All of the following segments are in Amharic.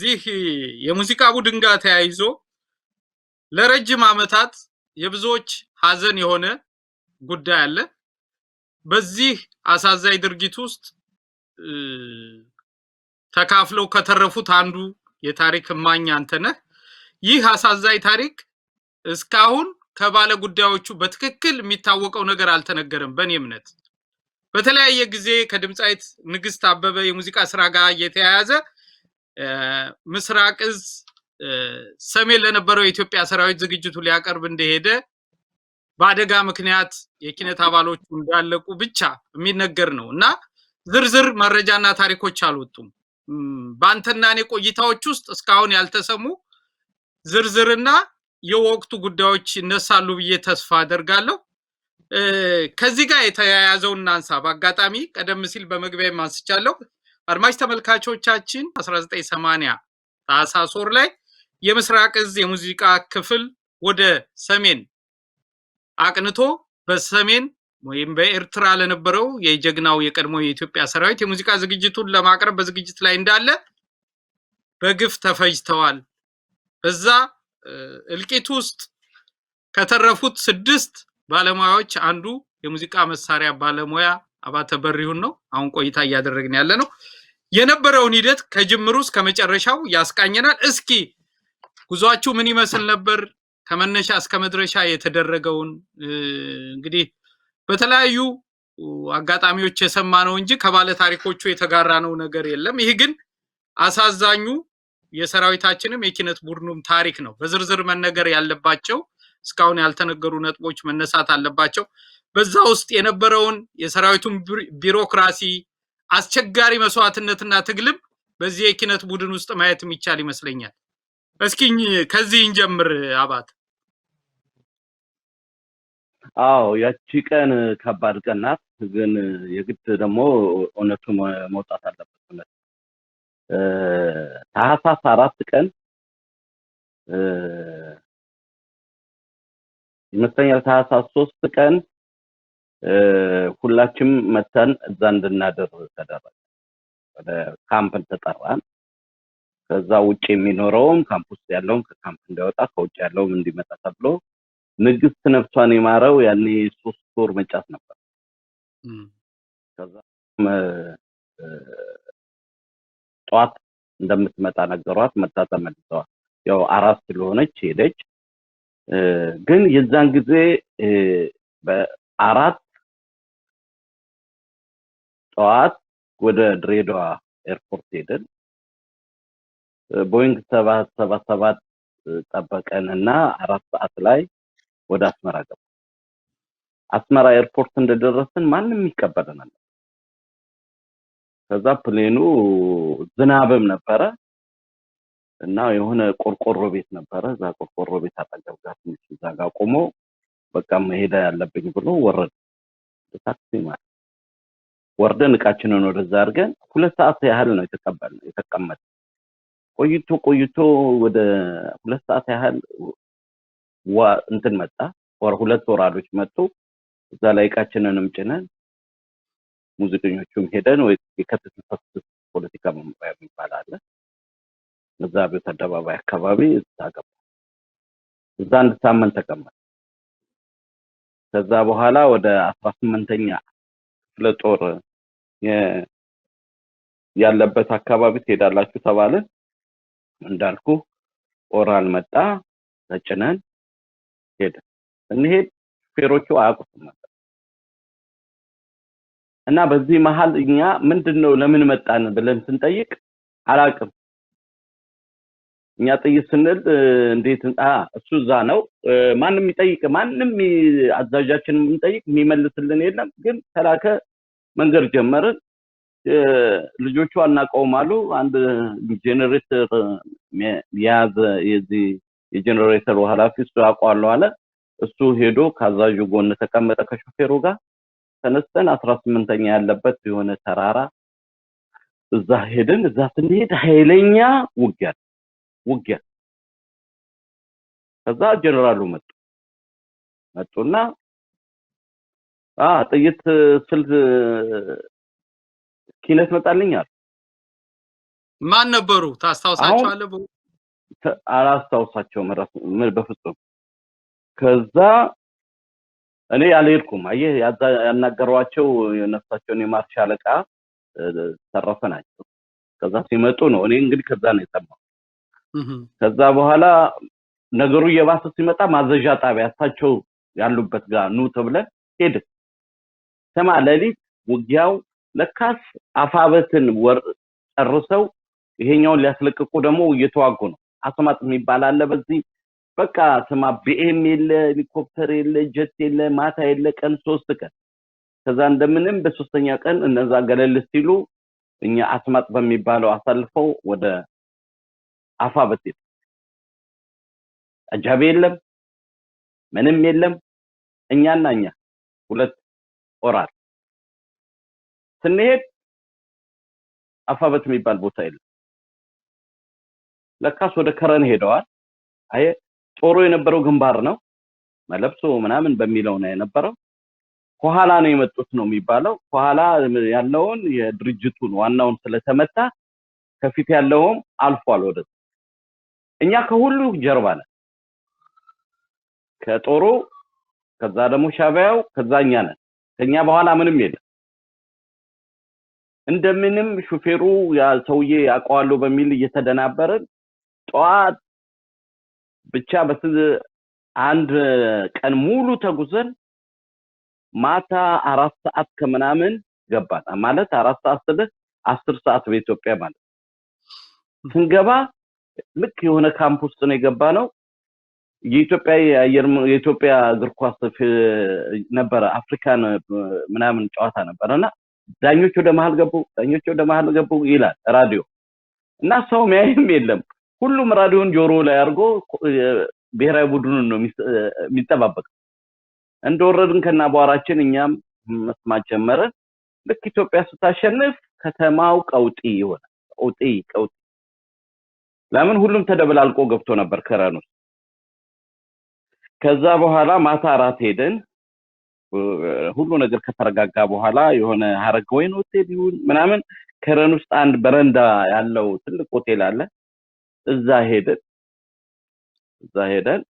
ይህ የሙዚቃ ቡድን ጋር ተያይዞ ለረጅም ዓመታት የብዙዎች ሐዘን የሆነ ጉዳይ አለ። በዚህ አሳዛኝ ድርጊት ውስጥ ተካፍለው ከተረፉት አንዱ የታሪክ እማኝ አንተነህ። ይህ አሳዛኝ ታሪክ እስካሁን ከባለ ጉዳዮቹ በትክክል የሚታወቀው ነገር አልተነገረም። በእኔ እምነት በተለያየ ጊዜ ከድምጻዊት ንግስት አበበ የሙዚቃ ስራ ጋር እየተያያዘ ምስራቅ እዝ ሰሜን ለነበረው የኢትዮጵያ ሰራዊት ዝግጅቱ ሊያቀርብ እንደሄደ በአደጋ ምክንያት የኪነት አባሎቹ እንዳለቁ ብቻ የሚነገር ነው እና ዝርዝር መረጃና ታሪኮች አልወጡም። በአንተና እኔ ቆይታዎች ውስጥ እስካሁን ያልተሰሙ ዝርዝርና የወቅቱ ጉዳዮች ይነሳሉ ብዬ ተስፋ አደርጋለሁ። ከዚህ ጋር የተያያዘው እናንሳ። በአጋጣሚ ቀደም ሲል በመግቢያ ማንስቻለሁ። አድማጭ ተመልካቾቻችን 1980 ታህሳስ ወር ላይ የምስራቅ እዝ የሙዚቃ ክፍል ወደ ሰሜን አቅንቶ በሰሜን ወይም በኤርትራ ለነበረው የጀግናው የቀድሞ የኢትዮጵያ ሰራዊት የሙዚቃ ዝግጅቱን ለማቅረብ በዝግጅት ላይ እንዳለ በግፍ ተፈጅተዋል። በዛ እልቂት ውስጥ ከተረፉት 6 ባለሙያዎች አንዱ የሙዚቃ መሳሪያ ባለሙያ አባተ በሪሁን ነው። አሁን ቆይታ እያደረግን ያለ ነው። የነበረውን ሂደት ከጅምሩ እስከ መጨረሻው ያስቃኘናል። እስኪ ጉዟችሁ ምን ይመስል ነበር? ከመነሻ እስከ መድረሻ የተደረገውን እንግዲህ በተለያዩ አጋጣሚዎች የሰማነው እንጂ ከባለ ታሪኮቹ የተጋራነው ነገር የለም። ይህ ግን አሳዛኙ የሰራዊታችንም የኪነት ቡድኑም ታሪክ ነው። በዝርዝር መነገር ያለባቸው እስካሁን ያልተነገሩ ነጥቦች መነሳት አለባቸው። በዛ ውስጥ የነበረውን የሰራዊቱን ቢሮክራሲ አስቸጋሪ መስዋዕትነትና ትግልም በዚህ የኪነት ቡድን ውስጥ ማየት የሚቻል ይመስለኛል። እስኪ ከዚህ እንጀምር አባት። አዎ ያቺ ቀን ከባድ ቀን ናት፣ ግን የግድ ደግሞ እውነቱ መውጣት አለበት። ታህሳስ 4 ቀን ይመስለኛል ታህሳስ 3 ቀን ሁላችንም መተን እዛ እንድናደር ተደረገ። ወደ ካምፕ ተጠራን። ከዛ ውጪ የሚኖረውም ካምፕ ውስጥ ያለውም ከካምፕ እንዳይወጣ ከውጪ ያለውም እንዲመጣ ተብሎ ንግስት ነፍሷን ይማረው ያኔ 3 ወር መጫት ነበር። ከዛ ጧት እንደምትመጣ ነገሯት። መጣ ተመልሰዋል። ያው አራስ ስለሆነች ሄደች። ግን የዛን ጊዜ በአራት ጠዋት ወደ ድሬዳዋ ኤርፖርት ሄደን ቦይንግ 777 ጠበቀንና 4 ሰዓት ላይ ወደ አስመራ ገባ። አስመራ ኤርፖርት እንደደረስን ማንም ይቀበለናል። ከዛ ፕሌኑ ዝናብም ነበረ እና የሆነ ቆርቆሮ ቤት ነበረ። እዛ ቆርቆሮ ቤት አጠገብ ጋር ትንሽ እዛ ጋር ቆሞ በቃ መሄድ ያለብኝ ብሎ ወረደ። ታክሲ ማለት ወርደን እቃችንን ወደዛ አድርገን 2 ሰዓት ያህል ነው የተቀመጠ። ቆይቶ ወደ 2 ሰዓት ያህል እንትን መጣ። ሁለት ወራዶች መጡ። እዛ ላይ እቃችንንም ጭነን ሙዚቀኞቹም ሄደን ወይ የከተተፈስ ፖለቲካ መምሪያ የሚባል አለ። እዛ ቤት አደባባይ አካባቢ እዛ ገባ። እዛ አንድ ሳምንት ተቀመጠ። ከዛ በኋላ ወደ 18ኛ ክፍለ ጦር ያለበት አካባቢ ትሄዳላችሁ ተባለ። እንዳልኩ ኦራል መጣ። ተጭነን ሄደ። እንሄድ ፌሮቹ አያውቁትም ነበር እና በዚህ መሃል እኛ ምንድነው ለምን መጣን ብለን ስንጠይቅ አላውቅም። እኛ ጥይት ስንል እንዴት እሱ እዛ ነው ማንም ይጠይቅ ማንም አዛዣችን እንጠይቅ የሚመልስልን የለም። ግን ተላከ መንገድ ጀመርን። ልጆቹ አናውቀውም አሉ። አንድ ጄነሬተር ያዘ የዚህ የጄነሬተሩ ኃላፊ እሱ ያውቀዋል አለ። እሱ ሄዶ ካዛዡ ጎን ተቀመጠ ከሾፌሩ ጋር። ተነስተን 18ኛ ያለበት የሆነ ተራራ እዛ ሄድን። እዛ ስንሄድ ኃይለኛ ውጊያ ከዛ ጀነራሉ መጡና ጥይት ስልት ኪነት መጣልኛል። ማን ነበሩ ታስታውሳቸዋለህ? አላስታውሳቸውም በፍጹም። ከዛ እኔ አልሄድኩም። አየህ ያናገሯቸው የነፍሳቸውን የማርሻ አለቃ ተረፈ ናቸው። ከዛ ሲመጡ ነው እኔ እንግዲህ ከዛ ነው የሰማው። ከዛ በኋላ ነገሩ እየባሰ ሲመጣ ማዘዣ ጣቢያ እሳቸው ያሉበት ጋር ኑ ተብለን ሄድን። ሰማ ሌሊት ውጊያው ለካስ አፋበትን ጨርሰው ይሄኛውን ሊያስለቅቁ ደግሞ እየተዋጉ ነው። አስማጥ የሚባል አለ በዚህ በቃ ስማ ቢኤም የለ ሄሊኮፕተር የለ ጀት የለ ማታ የለ ቀን 3 ቀን። ከዛ እንደምንም በሶስተኛ ቀን እነዛ ገለል ሲሉ እኛ አስማጥ በሚባለው አሳልፈው ወደ አፋበት አጃቤ የለም ምንም የለም። እኛና እኛ ሁለት ኦራል ስንሄድ አፋበት የሚባል ቦታ የለም። ለካስ ወደ ከረን ሄደዋል። አየ ጦሩ የነበረው ግንባር ነው መለብሶ ምናምን በሚለው ነው የነበረው። ከኋላ ነው የመጡት ነው የሚባለው። ከኋላ ያለውን የድርጅቱን ዋናውን ስለተመታ ከፊት ያለውም አልፏል ወደ እኛ ከሁሉ ጀርባ ነን። ከጦሩ ከዛ ደግሞ ሻቢያው ከዛኛ ነን። ከኛ በኋላ ምንም የለም። እንደምንም ሹፌሩ ያ ሰውዬ ያቋዋለው በሚል እየተደናበረን ጧት ብቻ አንድ ቀን ሙሉ ተጉዘን ማታ 4 ሰዓት ከምናምን ገባን። ማለት 4 ሰዓት ስለ 10 ሰዓት በኢትዮጵያ ማለት ስንገባ ልክ የሆነ ካምፕስ ነው የገባነው። የኢትዮጵያ እግር ኳስ ነበረ አፍሪካን ምናምን ጨዋታ ነበርና ዳኞች ወደ መሃል ገቡ ይላል ራዲዮ እና ሰው ማይም የለም። ሁሉም ራዲዮን ጆሮ ላይ አድርጎ ብሔራዊ ቡድኑን ነው የሚጠባበቅ። እንደወረድን ከናባራችን እኛም መስማት ጀመረን። ልክ ኢትዮጵያ ስታሸንፍ ከተማው ቀውጢ ይሆናል። ቀውጢ ለምን ሁሉም ተደበላልቆ ገብቶ ነበር ከረኑ። ከዛ በኋላ ማታ አራት ሄደን ሁሉ ነገር ከተረጋጋ በኋላ የሆነ ሀረገወይን ሆቴል ይሁን ምናምን ከረን ውስጥ አንድ በረንዳ ያለው ትልቅ ሆቴል አለ። እዛ ሄደን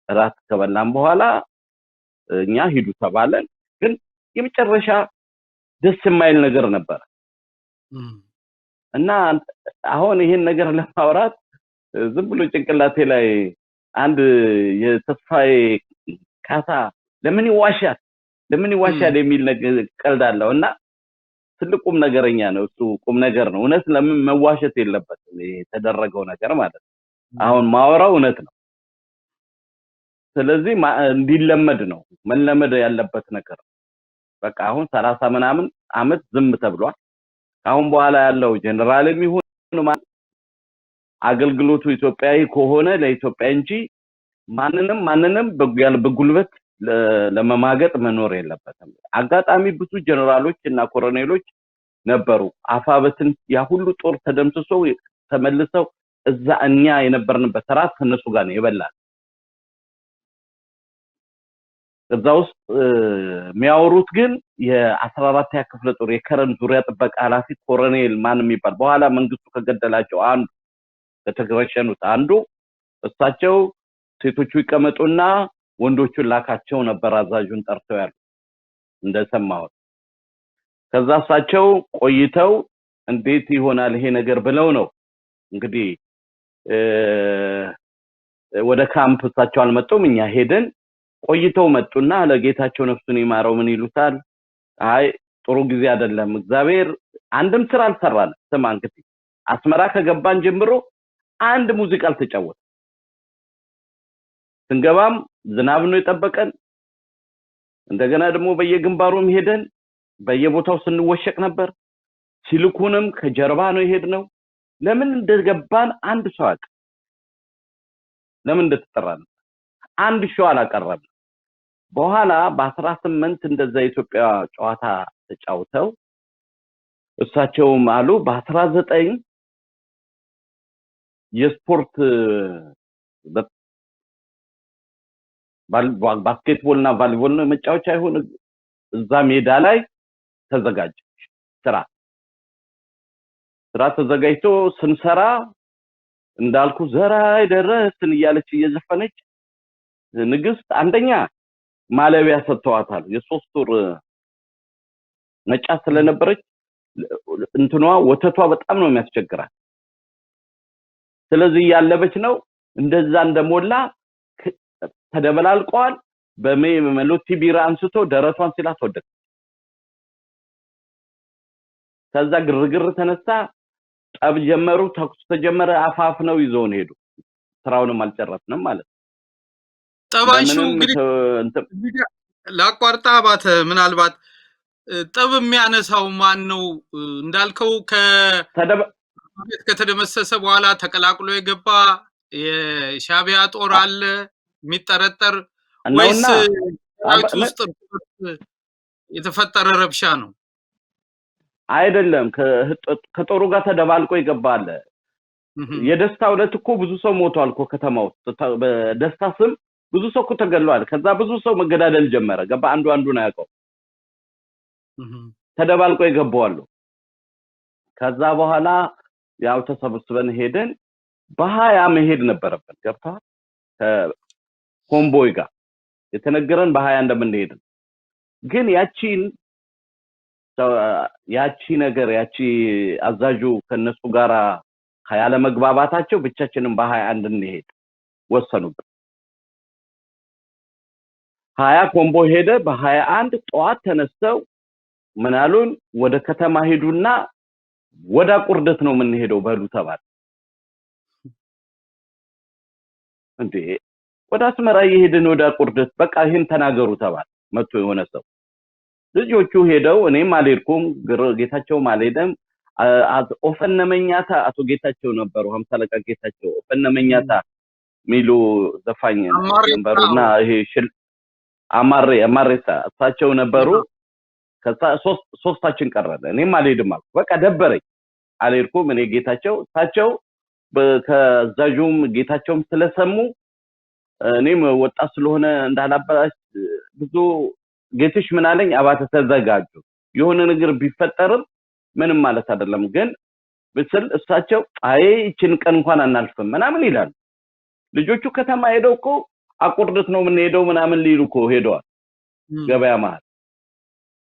እራት ከበላን በኋላ እኛ ሂዱ ተባለን። ግን የመጨረሻ ደስ የማይል ነገር ነበር እና አሁን ይሄን ነገር ለማውራት ዝም ብሎ ጭንቅላቴ ላይ አንድ የተስፋዬ ካሳ ለምን ይዋሻል የሚል ነገር ቀልድ አለው እና ትልቁም ነገረኛ ነው እሱ ቁም ነገር ነው። እውነት ለምን መዋሸት የለበትም የተደረገው ነገር ማለት ነው። አሁን ማወራው እውነት ነው። ስለዚህ እንዲለመድ ነው መለመድ ያለበት ነገር። በቃ አሁን 30 ምናምን አመት ዝም ተብሏል። አሁን በኋላ ያለው ጀነራልም ይሁን አገልግሎቱ ኢትዮጵያዊ ከሆነ ለኢትዮጵያ እንጂ ማንንም በጉልበት ለመማገጥ መኖር የለበትም። አጋጣሚ ብዙ ጀነራሎች እና ኮሎኔሎች ነበሩ አፋበትን ያ ሁሉ ጦር ተደምስሶ ተመልሰው እዛ እኛ የነበርንበት ራስ ከነሱ ጋር ነው የበላል። እዛ ውስጥ የሚያወሩት ግን የ14ኛ ክፍለ ጦር የከረም ዙሪያ ጥበቃ ኃላፊ ኮሎኔል ማን የሚባል በኋላ መንግስቱ ከገደላቸው አንዱ ከተገረሸኑት አንዱ እሳቸው ሴቶቹ ይቀመጡና ወንዶቹን ላካቸው ነበር አዛዡን ጠርተው ያሉ እንደሰማሁት። ከዛ እሳቸው ቆይተው እንዴት ይሆናል ይሄ ነገር ብለው ነው እንግዲህ ወደ ካምፕ እሳቸው አልመጡም። እኛ ሄደን ቆይተው መጡና ለጌታቸው ነፍሱን ይማረው ምን ይሉታል፣ አይ ጥሩ ጊዜ አይደለም እግዚአብሔር አንድም ስራ አልሰራንም። ስማ እንግዲህ አስመራ ከገባን ጀምሮ አንድ ሙዚቃ አልተጫወተም። ስንገባም ዝናብ ነው የጠበቀን። እንደገና ደግሞ በየግንባሩም ሄደን በየቦታው ስንወሸቅ ነበር። ሲልኩንም ከጀርባ ነው የሄድነው። ለምን እንደገባን አንድ ሰው አቅ ለምን እንደተጠራን አንድ ሾው አላቀረብንም። በኋላ በ18 እንደዛ ኢትዮጵያ ጨዋታ ተጫውተው እሳቸውም አሉ በ19 የስፖርት ባስኬትቦል እና ቮሊቦል ነው መጫወቻ አይሆን እዛ ሜዳ ላይ ተዘጋጀ ስራ ተዘጋጅቶ ስንሰራ እንዳልኩ ዘራይ ደረስን እያለች እየዘፈነች ንግስት አንደኛ ማለቢያ ሰጥተዋታል። የሶስት ወር ነጫ ስለነበረች እንትኗ ወተቷ በጣም ነው የሚያስቸግራት። ስለዚህ ያለበች ነው እንደዛ እንደሞላ ተደበላልቋል። በመሎቲ ቢራ አንስቶ ደረቷን ሲላት ወደቀ። ከዛ ግርግር ተነሳ፣ ጠብ ጀመሩ፣ ተኩስ ተጀመረ። አፋፍ ነው ይዘውን ሄዱ። ስራውንም አልጨረስንም ማለት ነው። ጠባይሹ እንግዲህ ላቋርጣ ባተ ምናልባት ጠብ የሚያነሳው ማን ነው እንዳልከው ከተደመሰሰ በኋላ ተቀላቅሎ የገባ የሻቢያ ጦር አለ የሚጠረጠር ወይስ ሰራዊት ውስጥ የተፈጠረ ረብሻ ነው? አይደለም ከጦሩ ጋር ተደባልቆ ይገባል። የደስታ ዕለት እኮ ብዙ ሰው ሞቷል እኮ ከተማ ውስጥ በደስታ ስም ብዙ ሰው እኮ ተገሏል። ከዛ ብዙ ሰው መገዳደል ጀመረ። ገባ አንዱን ያውቀው ተደባልቆ ይገባዋል። ከዛ በኋላ ያው ተሰብስበን ሄደን በሃያ መሄድ ነበረብን። ገብታ ኮምቦይ ጋር የተነገረን በሃያ እንደምንሄድ ግን ያቺ አዛዡ ከነሱ ጋራ ያለ መግባባታቸው ብቻችንን በ21 እንሄድ ወሰኑብን። 20 ኮምቦ ሄደ። በ21 ጧት ተነስተው ምናሉን ወደ ከተማ ሄዱና ወደ ቁርደት ነው የምንሄደው በሉ ተባለ። እንዴ ወደ አስመራ ይሄድን ወደ ቁርደት በቃ ይሄን ተናገሩ ተባለ። መጥቶ የሆነ ሰው ልጆቹ ሄደው እኔም አልሄድኩም፣ ጌታቸው አልሄደም። ኦፈነመኛታ አቶ ጌታቸው ነበሩ፣ 50 አለቃ ጌታቸው ኦፈነመኛታ ሚሉ ዘፋኝ ነበሩና ይሄ አማሬሳ እሳቸው ነበሩ። ከዛ ሶስታችን ቀረለ። እኔም አልሄድም አልኩ። በቃ ደበረኝ አልሄድኩም። እኔ ጌታቸው እሳቸው ከዛጁም ጌታቸውም ስለሰሙ እኔም ወጣት ስለሆነ እንዳላበላሽ ብዙ ጌትሽ ምን አለኝ፣ አባተ ተዘጋጁ የሆነ ነገር ቢፈጠርም ምንም ማለት አይደለም ግን ብስል እሳቸው አይ እቺን ቀን እንኳን አናልፍም ምናምን ይላል። ልጆቹ ከተማ ሄደው እኮ አቁርደት ነው የምንሄደው ምናምን ሊሉ እኮ ሄደዋል ገበያ መሀል።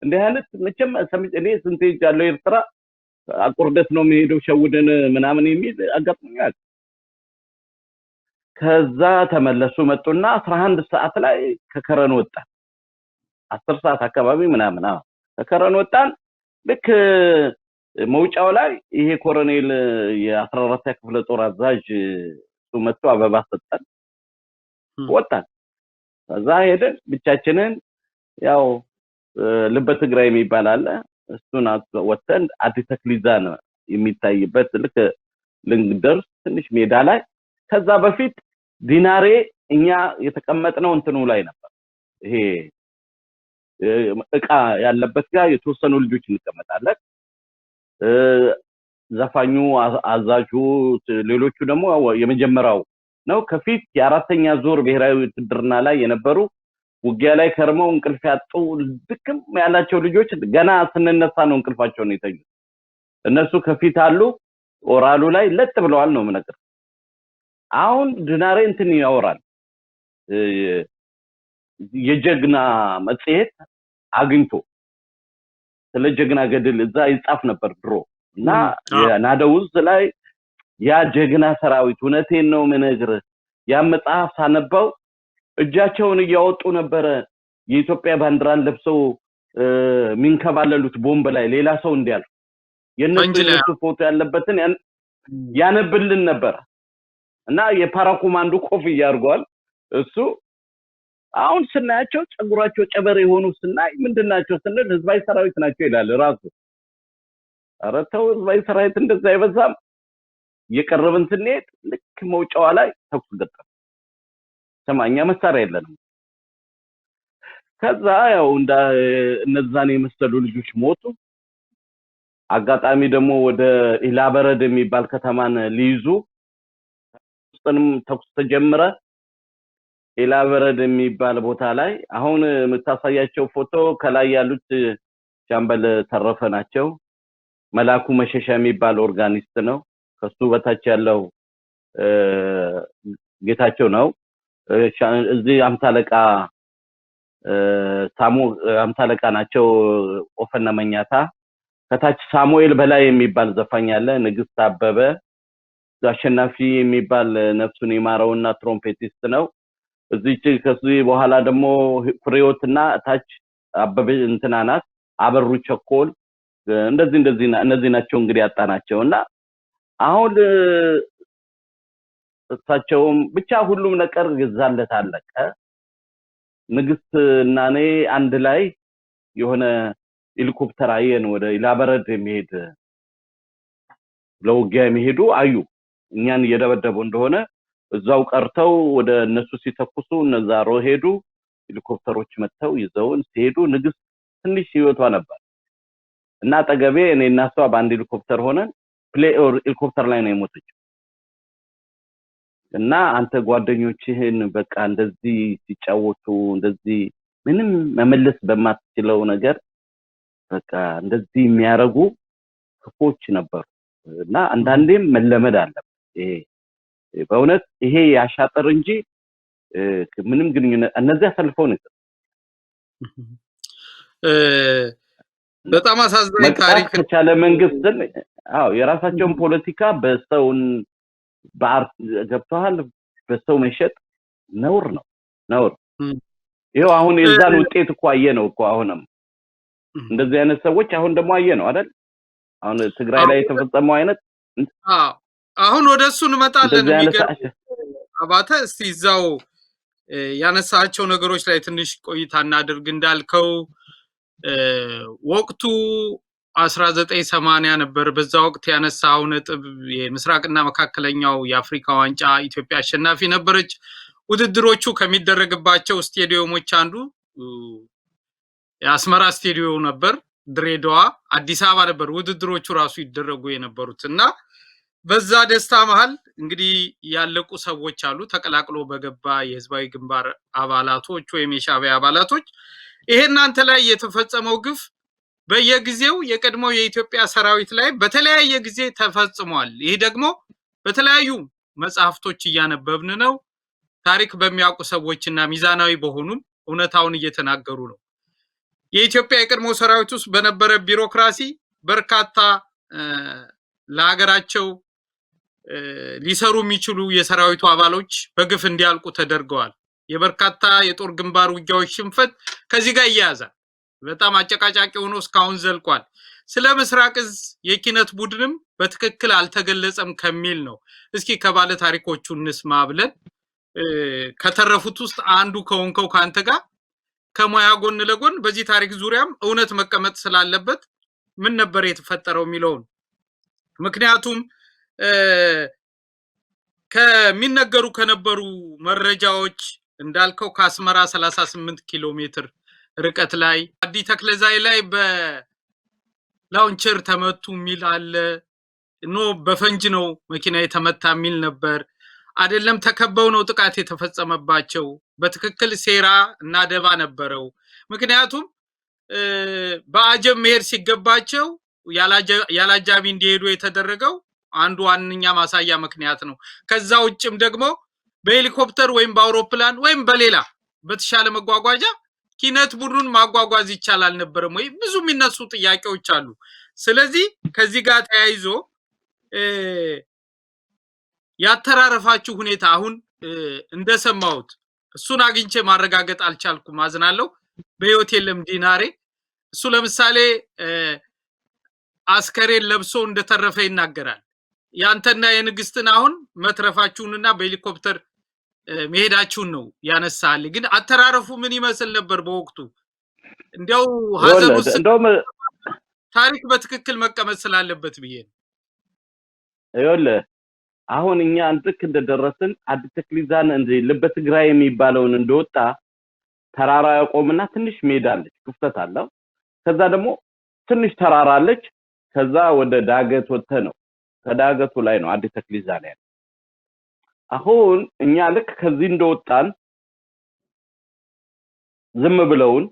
እንዲህ አይነት መቼም እኔ ስንቴ ሄጃለሁ ኤርትራ። አቁርደት ነው የሚሄደው ሸውደን ምናምን የሚል አጋጥሞኛል። ከዛ ተመለሱ መጡና 11 ሰዓት ላይ ከከረን ወጣን። 10 ሰዓት አካባቢ ምናምን ከከረን ወጣን። ልክ መውጫው ላይ ይሄ ኮሎኔል የ14ኛ ክፍለ ጦር አዛዥ እሱ መጥቶ አበባ ሰጠን፣ ወጣን። ከዛ ሄደን ብቻችንን ያው ልበ ትግራይ የሚባል አለ እሱን ወጥተን አዲስ ተክሊዛን የሚታይበት ልክ ልንደርስ ትንሽ ሜዳ ላይ ከዛ በፊት ዲናሬ እኛ የተቀመጥነው እንትኑ ላይ ነበር። ይሄ እቃ ያለበት ጋር የተወሰኑ ልጆች እንቀመጣለን። ዘፋኙ አዛዡ ሌሎቹ ደግሞ የመጀመሪያው ነው። ከፊት የአራተኛ ዙር ብሔራዊ ውትድርና ላይ የነበሩ ውጊያ ላይ ከርመው እንቅልፍ ያጡ ድክም ያላቸው ልጆች ገና ስንነሳ ነው እንቅልፋቸውን የተኙት። እነሱ ከፊት አሉ፣ ኦራሉ ላይ ለጥ ብለዋል ነው የምነግርህ። አሁን ዲናሬ እንትን ያወራል የጀግና መጽሔት አግኝቶ ስለ ጀግና ገድል እዛ ይጻፍ ነበር ድሮ እና የናደውዝ ላይ ያ ጀግና ሰራዊት እውነቴን ነው የምነግርህ ያ መጽሐፍ ሳነበው እጃቸውን እያወጡ ነበረ የኢትዮጵያ ባንዲራን ለብሰው ሚንከባለሉት ቦምብ ላይ ሌላ ሰው እንዲያልፍ የነሱ ፎቶ ያለበትን ያነብልን ነበር እና የፓራ ኮማንዶ ኮፍያ አድርጓል እሱ። አሁን ስናያቸው ጸጉራቸው ጨበሬ የሆኑ ስናይ ምንድናቸው ስንል ህዝባዊ ሰራዊት ናቸው ይላል ራሱ። ኧረ ተው ህዝባዊ ሰራዊት እንደዛ አይበዛም። የቀረብን ስንሄድ ልክ መውጫዋ ላይ ተኩስ ገጠመ። ሰማኛ መሳሪያ የለንም። ከዛ ያው እነዛን የመሰሉ ልጆች ሞቱ። አጋጣሚ ደግሞ ወደ ኢላበረድ የሚባል ከተማን ሊይዙ ውስጥንም ተኩስ ተጀመረ። ኢላበረድ የሚባል ቦታ ላይ አሁን የምታሳያቸው ፎቶ ከላይ ያሉት ሻምበል ተረፈ ናቸው። መላኩ መሸሻ የሚባል ኦርጋኒስት ነው። ከሱ በታች ያለው ጌታቸው ነው። እዚህ አምሳለቃ አምሳለቃ ናቸው ኦፈና መኛታ። ከታች ሳሙኤል በላይ የሚባል ዘፋኝ አለ። ንግስት አበበ አሸናፊ የሚባል ነፍሱን ይማረውና ትሮምፔቲስት ነው። ከዚህ በኋላ ደግሞ ፍሬዎትና ታች አበበ እንትና ናት አበሩ ቸኮል እነዚህ ናቸው እንግዲህ ያጣናቸውና አሁን እሳቸውም ብቻ ሁሉም ነገር ገዛለት አለቀ። ንግስት እና እኔ አንድ ላይ የሆነ ሄሊኮፕተር አየን ወደ ኢላበረድ የሚሄድ ለውጊያ የሚሄዱ አዩ። እኛን እየደበደቡ እንደሆነ እዛው ቀርተው ወደ እነሱ ሲተኩሱ እነዛ ሄዱ። ሄሊኮፕተሮች መጥተው ይዘውን ሲሄዱ ንግስት ትንሽ ህይወቷ ነበር እና አጠገቤ እኔና እሷ በአንድ ሄሊኮፕተር ሆነን ሄሊኮፕተር ላይ ነው የሞተችው። እና አንተ ጓደኞችህን በቃ እንደዚህ ሲጫወቱ እንደዚህ ምንም መመለስ በማትችለው ነገር በቃ እንደዚህ የሚያረጉ ክፎች ነበሩ። እና አንዳንዴም መለመድ አለበት ይሄ በእውነት ይሄ ያሻጠር እንጂ ምንም ግንኙነት እነዚህ አሰልፈው ነው። በጣም አሳዛኝ ታሪክ ከቻለ መንግስትን የራሳቸውን ፖለቲካ በሰውን በአርት ገብተዋል። በሰው መሸጥ ነውር ነው ነውር። ይሄው አሁን የዛን ውጤት እኮ አየነው እኮ አሁንም እንደዚህ አይነት ሰዎች አሁን ደግሞ አየነው አይደል? አሁን ትግራይ ላይ የተፈጸመው አይነት አሁን ወደሱ እንመጣለን። አባተ እስቲ እዛው ያነሳቸው ነገሮች ላይ ትንሽ ቆይታ እናድርግ። እንዳልከው ወቅቱ 1980 ነበር። በዛ ወቅት ያነሳው ነጥብ የምስራቅና መካከለኛው የአፍሪካ ዋንጫ ኢትዮጵያ አሸናፊ ነበረች። ውድድሮቹ ከሚደረግባቸው ስቴዲየሞች አንዱ የአስመራ ስቴዲየም ነበር። ድሬዳዋ፣ አዲስ አበባ ነበር ውድድሮቹ ራሱ ይደረጉ የነበሩት እና በዛ ደስታ መሃል እንግዲህ ያለቁ ሰዎች አሉ። ተቀላቅሎ በገባ የህዝባዊ ግንባር አባላቶች ወይም የሻዕቢያ አባላቶች ይሄ እናንተ ላይ የተፈጸመው ግፍ በየጊዜው የቀድሞው የኢትዮጵያ ሰራዊት ላይ በተለያየ ጊዜ ተፈጽሟል። ይሄ ደግሞ በተለያዩ መጽሐፍቶች እያነበብን ነው። ታሪክ በሚያውቁ ሰዎችና ሚዛናዊ በሆኑም እውነታውን እየተናገሩ ነው። የኢትዮጵያ የቀድሞ ሰራዊት ውስጥ በነበረ ቢሮክራሲ በርካታ ለሀገራቸው ሊሰሩ የሚችሉ የሰራዊቱ አባሎች በግፍ እንዲያልቁ ተደርገዋል። የበርካታ የጦር ግንባር ውጊያዎች ሽንፈት ከዚህ ጋር ይያያዛል። በጣም አጨቃጫቂ ሆኖ እስካሁን ዘልቋል። ስለ ምስራቅ እዝ የኪነት ቡድንም በትክክል አልተገለጸም ከሚል ነው። እስኪ ከባለ ታሪኮቹ እንስማ ብለን ከተረፉት ውስጥ አንዱ ከሆንከው ካንተ ጋር ከሙያ ጎን ለጎን በዚህ ታሪክ ዙሪያም እውነት መቀመጥ ስላለበት ምን ነበር የተፈጠረው የሚለውን ምክንያቱም ከሚነገሩ ከነበሩ መረጃዎች እንዳልከው ከአስመራ 38 ኪሎ ሜትር ርቀት ላይ አዲ ተክለዛይ ላይ በላውንቸር ተመቱ ሚል አለ። ኖ በፈንጅ ነው መኪና የተመታ ሚል ነበር። አይደለም ተከበው ነው ጥቃት የተፈጸመባቸው። በትክክል ሴራ እና ደባ ነበረው። ምክንያቱም በአጀብ መሄድ ሲገባቸው ያላጃቢ እንዲሄዱ የተደረገው አንዱ ዋንኛ ማሳያ ምክንያት ነው። ከዛ ውጭም ደግሞ በሄሊኮፕተር ወይም በአውሮፕላን ወይም በሌላ በተሻለ መጓጓዣ ኪነት ቡድኑን ማጓጓዝ ይቻላል ነበርም ወይ? ብዙ የሚነሱ ጥያቄዎች አሉ። ስለዚህ ከዚህ ጋር ተያይዞ ያተራረፋችሁ ሁኔታ አሁን እንደሰማሁት እሱን አግኝቼ ማረጋገጥ አልቻልኩም፣ አዝናለሁ። በህይወት የለም ዲናሬ። እሱ ለምሳሌ አስከሬን ለብሶ እንደተረፈ ይናገራል። ያንተና የንግስትን አሁን መትረፋችሁንና በሄሊኮፕተር መሄዳችሁን ነው ያነሳል። ግን አተራረፉ ምን ይመስል ነበር በወቅቱ? እንዲያው ሀዘኑ ታሪክ በትክክል መቀመጥ ስላለበት ብዬ ነው። ይኸውልህ አሁን እኛ አንጥክ እንደደረስን አዲ ተክሊዛን እንደ ልበ ትግራይ የሚባለውን እንደወጣ ተራራ ያቆምና ትንሽ ሜዳ አለች፣ ክፍተት አለው። ከዛ ደግሞ ትንሽ ተራራ አለች። ከዛ ወደ ዳገት ወጥተ ነው፣ ከዳገቱ ላይ ነው አዲ ተክሊዛን ያለው። አሁን እኛ ልክ ከዚህ እንደወጣን ዝም ብለውን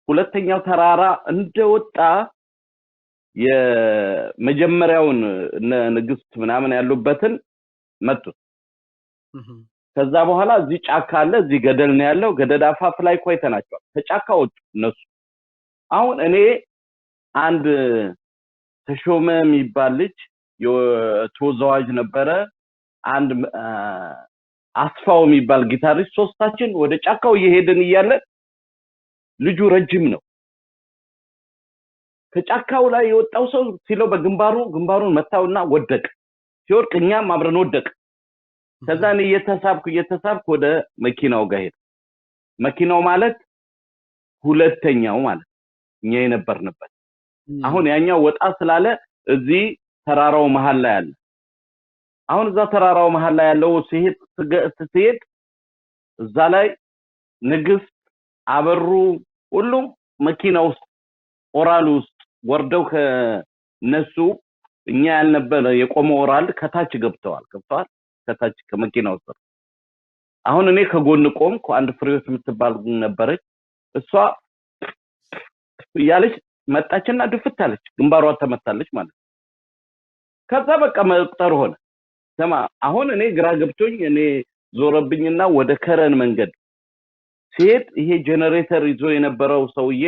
ሁለተኛው ተራራ እንደወጣ የመጀመሪያውን ንግስት ምናምን ያሉበትን መጡት። ከዛ በኋላ እዚህ ጫካ አለ፣ እዚህ ገደል ነው ያለው። ገደል አፋፍ ላይ ቆይተናቸዋል። ከጫካ ወጡ እነሱ። አሁን እኔ አንድ ተሾመ የሚባል ልጅ የተወዛዋዥ ነበረ፣ አንድ አስፋው የሚባል ጊታሪስት፣ ሶስታችን ወደ ጫካው እየሄድን እያለ ልጁ ረጅም ነው። ከጫካው ላይ የወጣው ሰው ሲለው ግንባሩን መታውና ወደቀ። ሲወርቅ እኛም አብረን ወደቀ። ከዛ እኔ እየተሳብኩ ወደ መኪናው ጋር ሄድኩ። መኪናው ማለት ሁለተኛው ማለት እኛ የነበርንበት። አሁን ያኛው ወጣ ስላለ እዚህ ተራራው መሃል ላይ አለ። አሁን እዛ ተራራው መሃል ላይ ያለው ሲሄድ እዛ ላይ ንግስት አበሩ ሁሉም መኪና ውስጥ ኦራል ውስጥ ወርደው ከነሱ እኛ ያልነበረ የቆመ ኦራል ከታች ገብተዋል። ከታች ከመኪናው ውስጥ። አሁን እኔ ከጎን ቆምኩ። አንድ ፍሬዎት የምትባል ነበረች። እሷ ያለች መጣችና ድፍት አለች፣ ግንባሯ ተመታለች ማለት። ከዛ በቃ መቁጠር ሆነ። ሰማ አሁን እኔ ግራ ገብቶኝ እኔ ዞረብኝና ወደ ከረን መንገድ ሲሄድ ይሄ ጄነሬተር ይዞ የነበረው ሰውዬ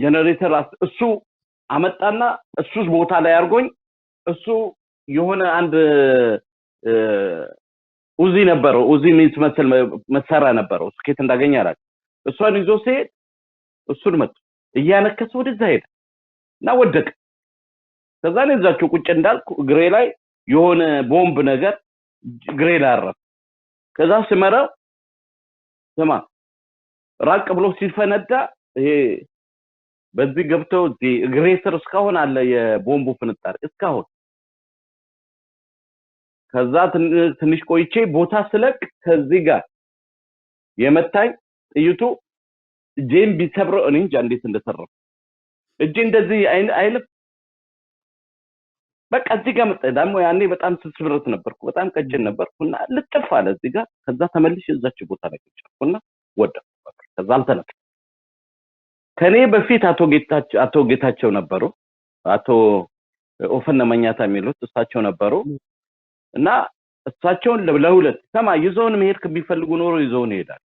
ጄነሬተር እሱ አመጣና እሱ ቦታ ላይ አርጎኝ እሱ የሆነ አንድ ኡዚ ነበረው፣ ኡዚ የሚመስል መሳሪያ ነበረው። ስኬት እንዳገኘ አላውቅ። እሷን ይዞ ሲሄድ እሱን መጥቶ እያነከሰ ወደዛ ሄደ እና ወደቀ። ከዛ ነው እዛቸው ቁጭ እንዳልኩ እግሬ ላይ የሆነ ቦምብ ነገር እግሬ ላይ አረፈ። ከዛ ስመራው ሰማ ራቅ ብሎ ሲፈነዳ ይሄ በዚህ ገብተው እዚህ እግሬ ስር እስካሁን አለ የቦምቡ ፍንጣሪ እስካሁን። ከዛ ትንሽ ቆይቼ ቦታ ስለቅ ከዚህ ጋር የመታኝ ጥይቱ እጄን ቢሰብረው እኔ እንጃ እንዴት እንደተረፈ። እጄ እንደዚህ አይልም። በቃ እዚህ ጋር መጣ። ደግሞ ያኔ በጣም ስብረት ነበርኩ፣ በጣም ቀጭን ነበርኩና ልጥፍ አለ እዚህ ጋር። ከዛ ተመልሼ እዛች ቦታ ላይ ቁጭኩና ወደኩ። ከዛ አልተነካ። ከኔ በፊት አቶ ጌታቸው ነበሩ፣ አቶ ኦፈነ መኛታ የሚሉት እሳቸው ነበሩ። እና እሳቸውን ለሁለት ሰማ ይዘውን መሄድ ከሚፈልጉ ኖሮ ይዘውን ይሄዳል።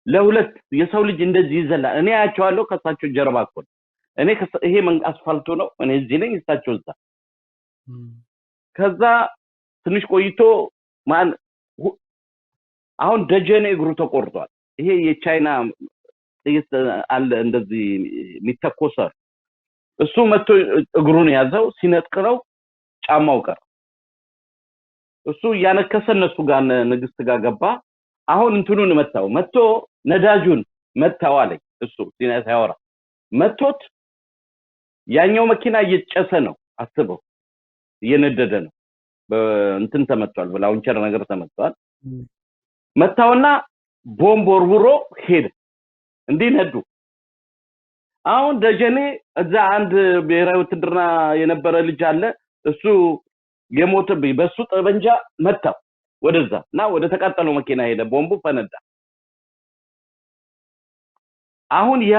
ለሁለት የሰው ልጅ እንደዚህ ይዘላል። እኔ አያቸዋለሁ ከሳቸው ጀርባ እኮ እኔ ይሄ አስፋልቱ ነው እኔ እዚህ ነኝ እሳቸው እዛ። ከዛ ትንሽ ቆይቶ ማን አሁን ደጀኔ እግሩ ተቆርጧል። ይሄ የቻይና ጥይት አለ እንደዚህ የሚተኮሰው እሱ መጥቶ እግሩን ያዘው ሲነጥቅረው ጫማው ቀረ። እሱ ያነከሰ እነሱ ጋር ንግስት ጋር ገባ። አሁን እንትኑን መጥቶ ነዳጁን መታው አለኝ። እሱ ሲያወራ መጥቶት ያኛው መኪና እየጨሰ ነው አስበው እየነደደ ነው በእንትን ተመቷል በላውንቸር ነገር ተመቷል። መታውና ቦምብ ወርውሮ ሄደ። እንዲነዱ አሁን ደጀኔ እዛ አንድ ብሔራዊ ውትድርና የነበረ ልጅ አለ እሱ የሞተብኝ በሱ ጠበንጃ መታው ወደዛና ወደ ተቃጠለው መኪና ሄደ። ቦምቡ ፈነዳ። አሁን ያ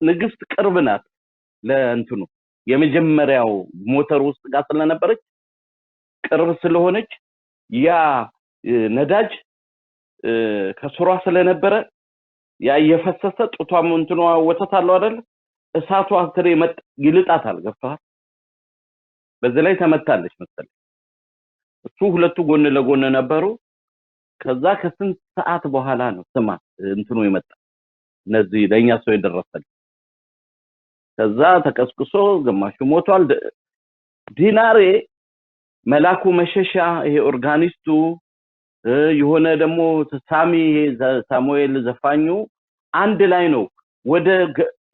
ንግስት ቅርብ ናት ለእንትኑ የመጀመሪያው ሞተር ውስጥ ጋር ስለነበረች ቅርብ ስለሆነች ያ ነዳጅ ከስሯ ስለነበረ ያ የፈሰሰ ጡቷም እንትኗ ወተት አለው አይደል እሳቱ አትሬ ይልጣታል። ገብቷል። በዚህ ላይ ተመታለች መሰለኝ። እሱ ሁለቱ ጎን ለጎን ነበሩ። ከዛ ከስንት ሰዓት በኋላ ነው ስማ እንትኑ ይመጣ እነዚህ ለኛ ሰው የደረሰል። ከዛ ተቀስቅሶ ግማሹ ሞቷል። ዲናሬ መላኩ መሸሻ ይሄ ኦርጋኒስቱ የሆነ ደግሞ ሳሚ ሳሙኤል ዘፋኙ አንድ ላይ ነው ወደ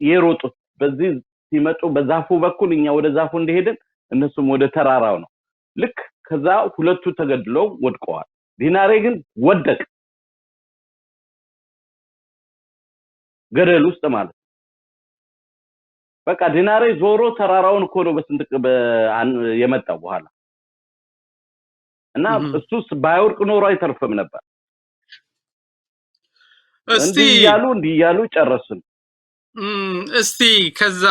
የሮጡት። በዚህ ሲመጡ በዛፉ በኩል እኛ ወደ ዛፉ እንደሄድን እነሱም ወደ ተራራው ነው። ልክ ከዛ ሁለቱ ተገድለው ወድቀዋል። ዲናሬ ግን ወደቀ ገደል ውስጥ ማለት በቃ ዲናሬ ዞሮ ተራራውን እኮ ነው በስንጥቅ የመጣው በኋላ እና እሱስ ባይወርቅ ኖሮ አይተርፍም ነበር። እስቲ እንዲያሉ ጨረሱን። እስቲ ከዛ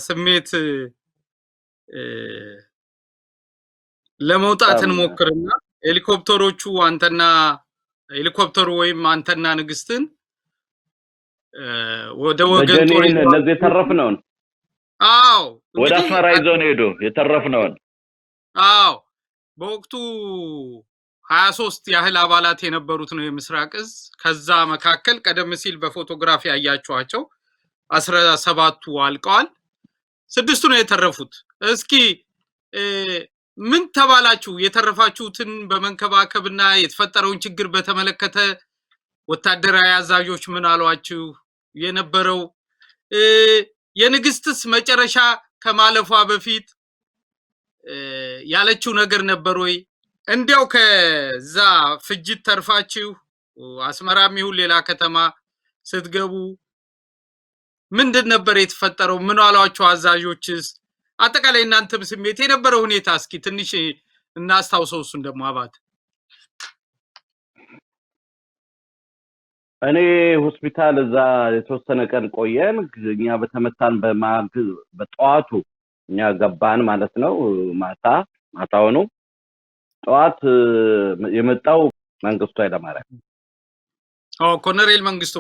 ስሜት ለመውጣት እንሞክርና ሄሊኮፕተሮቹ ሄሊኮፕተሩ ወይም አንተና ንግስትን ወደ ወገን ጦር እነዚህ የተረፍነውን አዎ ወደ አስመራ ይዘውን ሄዱ የተረፍነውን አዎ በወቅቱ 23 ያህል አባላት የነበሩት ነው የምስራቅ እዝ። ከዛ መካከል ቀደም ሲል በፎቶግራፊ ያያችኋቸው 17ቱ አልቀዋል፣ 6ቱ ነው የተረፉት። እስኪ ምን ተባላችሁ? የተረፋችሁትን በመንከባከብና የተፈጠረውን ችግር በተመለከተ ወታደራዊ አዛዦች ምን አሏችሁ? የነበረው የንግስትስ መጨረሻ ከማለፏ በፊት ያለችው ነገር ነበር ወይ? እንዲያው ከዛ ፍጅት ተርፋችሁ አስመራም ይሁን ሌላ ከተማ ስትገቡ ምንድን ነበር የተፈጠረው? ምን አሏችሁ አዛዦችስ? አጠቃላይ እናንተም ስሜት የነበረው ሁኔታ እስኪ ትንሽ እናስታውሰው። እሱን ደግሞ አባት እኔ ሆስፒታል እዛ የተወሰነ ቀን ቆየን። እኛ በተመታን በጠዋቱ እኛ ገባን ማለት ነው። ማታው ነው። ጠዋት የመጣው መንግስቱ ኃይለማርያም ኮሎኔል መንግስቱ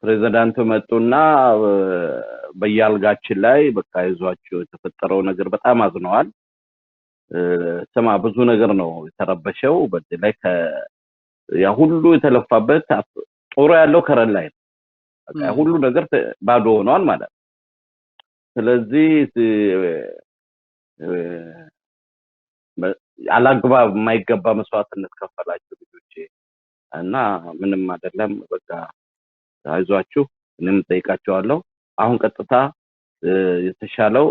ፕሬዝዳንቱ መጡና በያልጋችን ላይ በቃ ይዟቸው የተፈጠረው ነገር በጣም አዝነዋል። ስማ ብዙ ነገር ነው የተረበሸው። በዚህ ላይ ያ ሁሉ የተለፋበት ጦሩ ያለው ከረን ላይ ነው። በቃ ሁሉ ነገር ባዶ ሆኗል ማለት ነው። ስለዚህ አላግባብ የማይገባ መስዋዕትነት ከፈላችሁ ልጆቼ እና ምንም አይደለም በቃ አይዟችሁ እኔም ጠይቃቸዋለሁ። አሁን ቀጥታ የተሻለው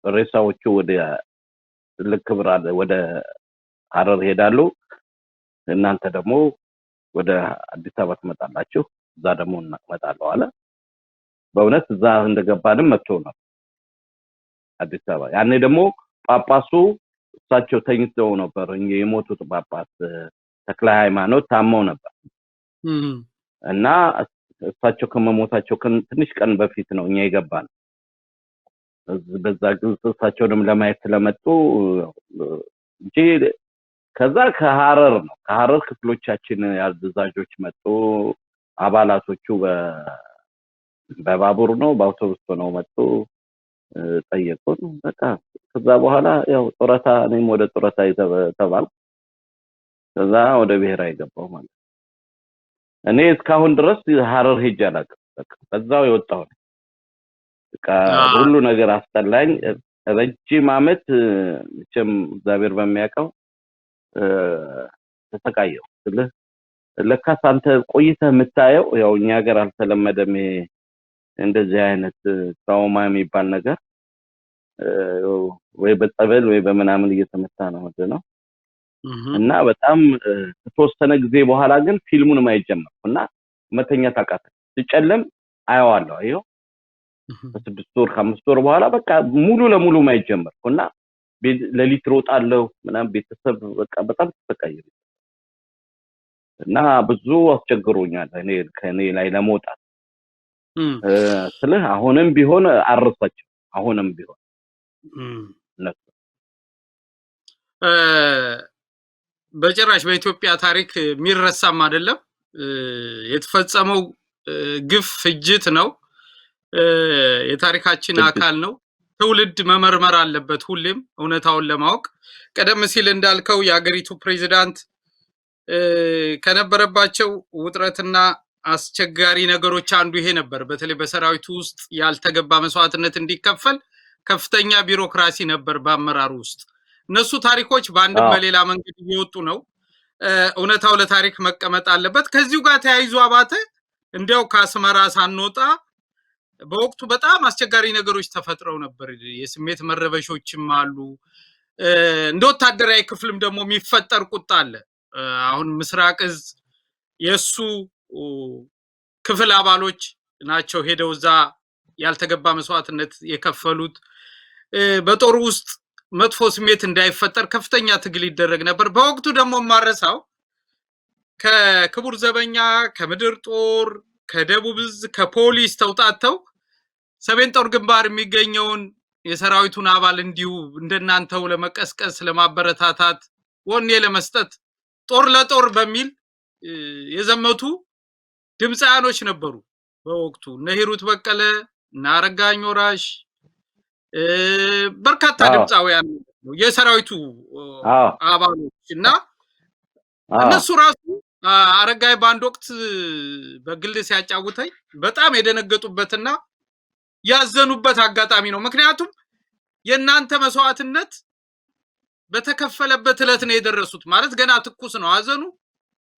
ሬሳዎቹ ወደ ልክብራ ወደ ሐረር ሄዳሉ። እናንተ ደግሞ ወደ አዲስ አበባ ትመጣላችሁ። እዛ ደግሞ እንመጣለን አለ። በእውነት እዛ እንደገባንም መጥቶ ነው አዲስ አበባ። ያኔ ደግሞ ጳጳሱ እሳቸው ተኝተው ነበር። የሞቱት ጳጳስ ተክለ ሃይማኖት ታመው ነበር እና እሳቸው ከመሞታቸው ትንሽ ቀን በፊት ነው እኛ የገባን። በዛ ግንጽሳቸውንም ለማየት ስለመጡ እንጂ ከዛ ከሐረር ነው ከሐረር ክፍሎቻችን ያዛዦች መጡ አባላቶቹ በባቡር ነው በአውቶቡስ ነው መጡ ጠየቁን በቃ ከዛ በኋላ ያው ጦረታ እኔም ወደ ጦረታ ተባልኩ ከዛ ወደ ብሔራዊ ገባው ማለት እኔ እስካሁን ድረስ ሐረር ሄጄ አላውቅም በቃ በዛው የወጣው በቃ ሁሉ ነገር አስጠላኝ ረጅም አመት መቼም እግዚአብሔር በሚያውቀው ተሰቃየው ለካስ አንተ ቆይተህ የምታየው ያው እኛ ሀገር አልተለመደም እንደዚህ አይነት ትራውማ የሚባል ነገር ወይ በጸበል ወይ በመናምን እየተመታ ነው እና በጣም ተወሰነ ጊዜ በኋላ ግን ፊልሙን ማይጀምርኩና መተኛ ታቃተ ሲጨለም አያዋለሁ አየው በስድስት ወር ከአምስት ወር በኋላ በቃ ሙሉ ለሙሉ ማይጀምርኩና ለሊት ሮጣለሁ ምናምን ቤተሰብ በቃ በጣም ተሰቃየ እና ብዙ አስቸግሮኛል እኔ ከኔ ላይ ለመውጣት ስለህ አሁንም ቢሆን አርሳቸው አሁንም ቢሆን በጭራሽ በኢትዮጵያ ታሪክ የሚረሳም አይደለም የተፈጸመው ግፍ ፍጅት ነው የታሪካችን አካል ነው ትውልድ መመርመር አለበት ሁሌም እውነታውን ለማወቅ ቀደም ሲል እንዳልከው የአገሪቱ ፕሬዝዳንት ከነበረባቸው ውጥረትና አስቸጋሪ ነገሮች አንዱ ይሄ ነበር በተለይ በሰራዊቱ ውስጥ ያልተገባ መስዋዕትነት እንዲከፈል ከፍተኛ ቢሮክራሲ ነበር በአመራሩ ውስጥ እነሱ ታሪኮች በአንድም በሌላ መንገድ እየወጡ ነው እውነታው ለታሪክ መቀመጥ አለበት ከዚሁ ጋር ተያይዞ አባተ እንዲያው ከአስመራ ሳንወጣ በወቅቱ በጣም አስቸጋሪ ነገሮች ተፈጥረው ነበር የስሜት መረበሾችም አሉ እንደ ወታደራዊ ክፍልም ደግሞ የሚፈጠር ቁጣ አለ አሁን ምስራቅ እዝ የሱ ክፍል አባሎች ናቸው ሄደው እዛ ያልተገባ መስዋዕትነት የከፈሉት በጦር ውስጥ መጥፎ ስሜት እንዳይፈጠር ከፍተኛ ትግል ይደረግ ነበር በወቅቱ ደግሞ ማረሳው ከክቡር ዘበኛ ከምድር ጦር ከደቡብ እዝ ከፖሊስ ተውጣተው ሰሜን ጦር ግንባር የሚገኘውን የሰራዊቱን አባል እንዲሁ እንደናንተው ለመቀስቀስ ለማበረታታት ወኔ ለመስጠት ጦር ለጦር በሚል የዘመቱ ድምጻያኖች ነበሩ በወቅቱ ነሂሩት በቀለ ናረጋኝ ወራሽ በርካታ ድምጻውያን የሰራዊቱ አባሎችና እነሱ ራሱ አረጋይ ባንድ ወቅት በግል ሲያጫውተኝ በጣም የደነገጡበትና ያዘኑበት አጋጣሚ ነው ምክንያቱም የናንተ መስዋዕትነት በተከፈለበት ዕለት ነው የደረሱት ማለት ገና ትኩስ ነው አዘኑ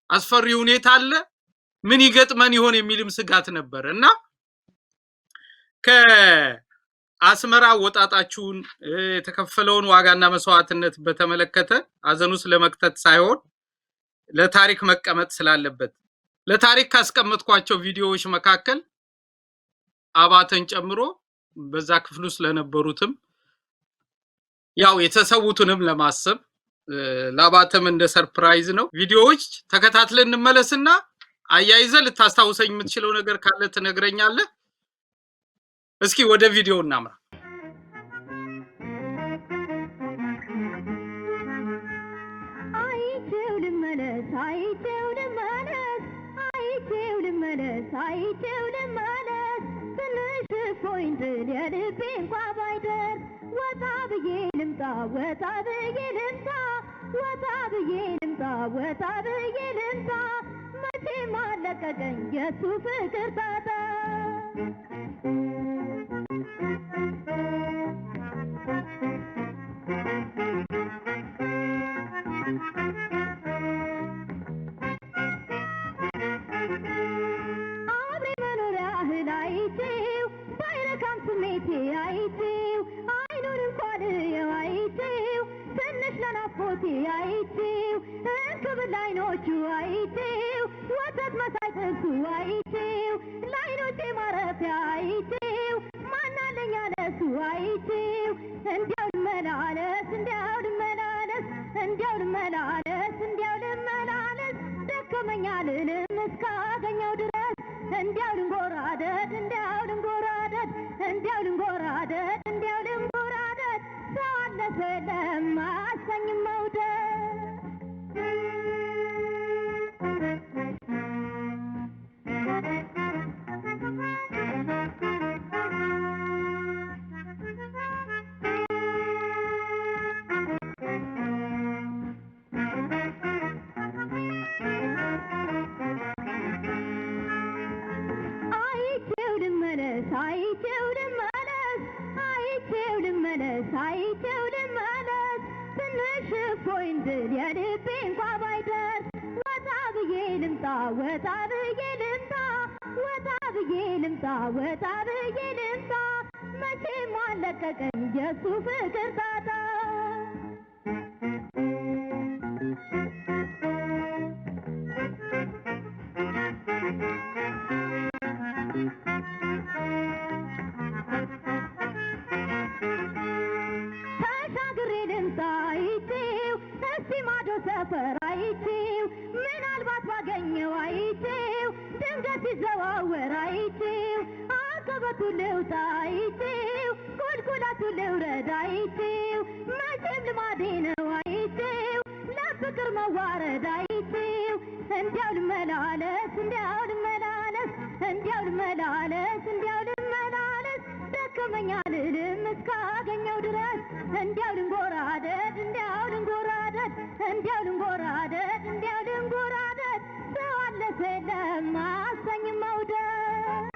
አስፈሪ ሁኔታ አለ ምን ይገጥመን ይሆን የሚልም ስጋት ነበርና ከአስመራ ወጣጣችሁን የተከፈለውን ዋጋና መስዋዕትነት በተመለከተ አዘኑስ ለመክተት ሳይሆን ለታሪክ መቀመጥ ስላለበት ለታሪክ ካስቀመጥኳቸው ቪዲዮዎች መካከል አባተን ጨምሮ በዛ ክፍሉ ስለነበሩትም ያው የተሰውቱንም ለማሰብ ለአባተም እንደ ሰርፕራይዝ ነው ቪዲዮዎች ተከታትለን እንመለስና አያይዘ ልታስታውሰኝ የምትችለው ነገር ካለ ትነግረኛለህ እስኪ ወደ ቪዲዮ እናምራ የሱ ፍቅር ታታ አብሬ መኖሪያህን አይቼው ባይረካም ስሜቴ አይቼው አይኑን እንኳን አይቼው ትንሽ ለናፍቆቴ አይቼው እንክብል አይኖቹ አይቼው ወተት መሳይ ጥርሱ አይቼው ለአይኖቼ ማረፊያ አይቼው ማናለኛ ለሱ አይቼው እንዲያው ልመላለስ እንዲያው ልመላለስ እንዲያው ልመላለስ እንዲያው ልመላለስ ደከመኛ ልልም እስካገኘው ድረስ እንዲያው ልንጎራደድ እንዲያው ልንጎራደድ እንዲያው ልንጎራደድ እንዲያው ወጣ ብዬ ልምጣ ወጣ ብዬ ልምጣ ወጣ ብዬ ልምጣ መቼም አለቀቀኝ የሱ ፍቅር ጣጣ ሰፈር አይቼው ምናልባት ባገኘው አይቼው ድንገት ሲዘዋወር አይቼው አቀበቱን ልውጣ አይቼው ቁልቁለቱን ልውረድ አይቼው መቼም ልማዴ ነው አይቼው ለፍቅር መዋረድ አይቼው እንዲያው ልመላለስ እንዲያው ልመላለስ እንዲያው ልመላለስ እንዲያው ልመላለስ ደከመኝ አልልም እስካገኘው ድረስ እንዲያው ልንጎራደድ እንዲያው ልንጎራደድ እንዲያው ልንጎራደድ እንዲያው ልንጎራደድ ሰው አለ ሰለም አሰኝ መውደድ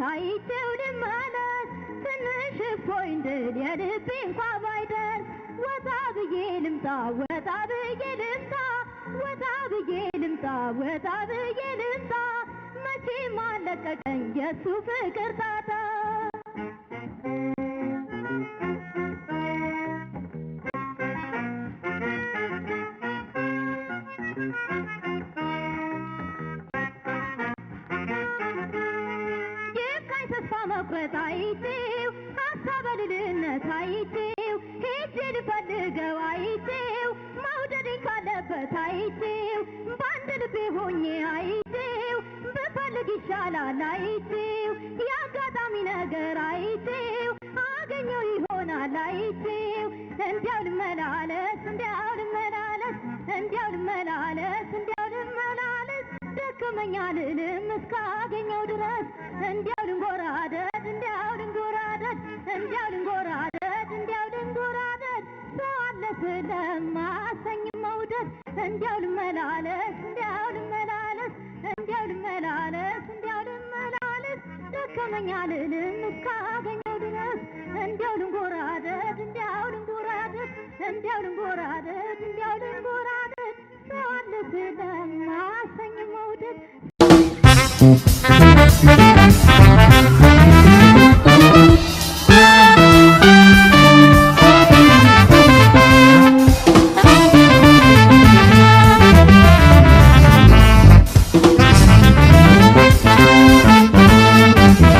አይቼው ልመለስ ትንሽ እፎይ እንድል የልቤ እንኳ ባይደርስ ወጣ ብዬ ልምጣ ወጣ ብዬ ልምጣ ወጣ ብዬ ልምጣ ወጣ ብዬ ልምጣ መቼም አለቀቀኝ የሱ ፍቅር ጣጣ አይቼው ሀሳብ ልልነት አይቼው ሄጄ ልፈልገው አይቼው መውደዴን ካለበት አይቼው በአንድ ልቤ ሆኜ አይቼው ብፈልግ ይሻላል አይቼው የአጋጣሚ ነገር አይቼው አገኘው ይሆናል አይቼው እንዲያው ልመላለስ እንዲያው ልመላለስ እንዲያው ልመላለስ እንዲያው ልመላለስ ደከመኝ አልልም እስካገኘው ድረስ እንዲያው ልንጎራደድ እንዲያው ልንጎራደድ እንዲያው ልንጎራደድ እንዲያው ልንጎራደድ ሰው አለ ስለማሰኝ መውደድ እንዲያው ልመላለስ እንዲያው ልመላለስ እንዲያው ልመላለስ እንዲያው ልመላለስ ደከመኝ አልልም እስካገኘው ድረስ እንዲያው ልንጎራደድ እንዲያው ልንጎራደድ እንዲያው ልንጎራደድ እንዲያው ልንጎራደድ ሰው አለ ስለማሰኝ መውደድ